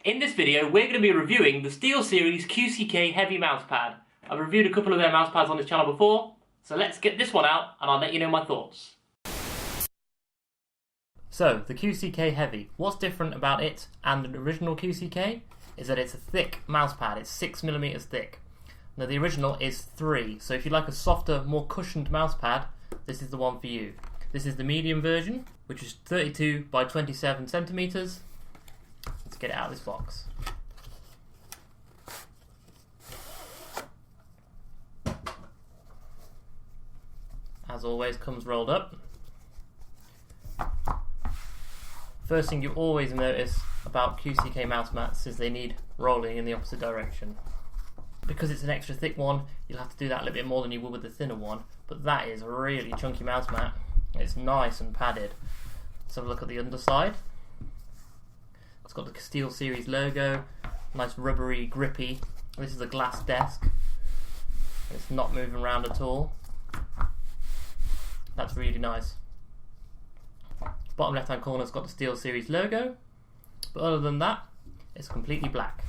In this video, we're going to be reviewing the SteelSeries QcK Heavy Mousepad. I've reviewed a couple of their mousepads on this channel before, so let's get this one out and I'll let you know my thoughts. So, the QcK Heavy. What's different about it and the original QcK is that it's a thick mousepad. It's 6mm thick. Now the original is 3, so if you like a softer, more cushioned mousepad, this is the one for you. This is the medium version, which is 32 by 27 centimeters. Let's get it out of this box. As always, comes rolled up. First thing you always notice about QcK mouse mats is they need rolling in the opposite direction. Because it's an extra thick one, you'll have to do that a little bit more than you would with the thinner one, but that is a really chunky mouse mat. It's nice and padded. Let's have a look at the underside. It's got the SteelSeries logo, nice rubbery, grippy. This is a glass desk. It's not moving around at all. That's really nice. Bottom left hand corner's got the SteelSeries logo, but other than that, it's completely black.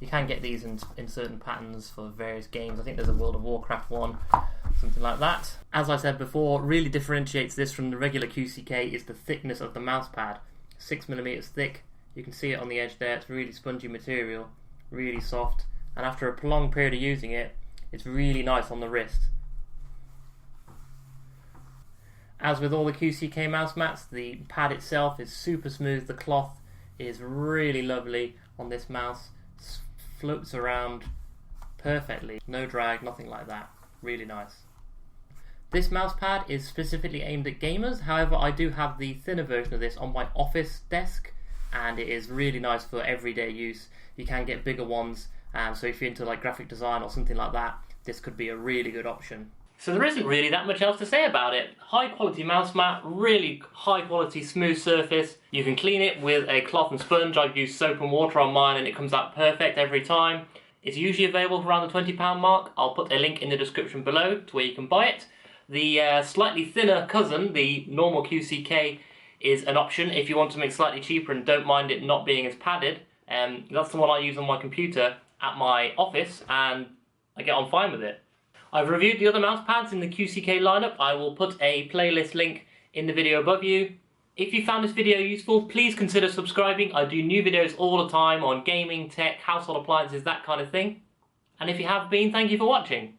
You can get these in certain patterns for various games. I think there's a World of Warcraft one, something like that. As I said before, really differentiates this from the regular QcK is the thickness of the mousepad. 6mm thick. You can see it on the edge there. It's really spongy material, really soft, and after a prolonged period of using it, it's really nice on the wrist. As with all the QcK mouse mats, the pad itself is super smooth. The cloth is really lovely on this mouse. Floats around perfectly. No drag, nothing like that. Really nice. This mouse pad is specifically aimed at gamers. However, I do have the thinner version of this on my office desk, and it is really nice for everyday use. You can get bigger ones, so if you're into like graphic design or something like that, this could be a really good option. So there isn't really that much else to say about it. High quality mouse mat, really high quality smooth surface. You can clean it with a cloth and sponge. I've used soap and water on mine and it comes out perfect every time. It's usually available for around the £20 mark. I'll put a link in the description below to where you can buy it. The slightly thinner cousin, the normal QcK, is an option if you want something slightly cheaper and don't mind it not being as padded. That's the one I use on my computer at my office and I get on fine with it. I've reviewed the other mousepads in the QcK lineup. I will put a playlist link in the video above you. If you found this video useful, please consider subscribing. I do new videos all the time on gaming, tech, household appliances, that kind of thing. And if you have been, thank you for watching.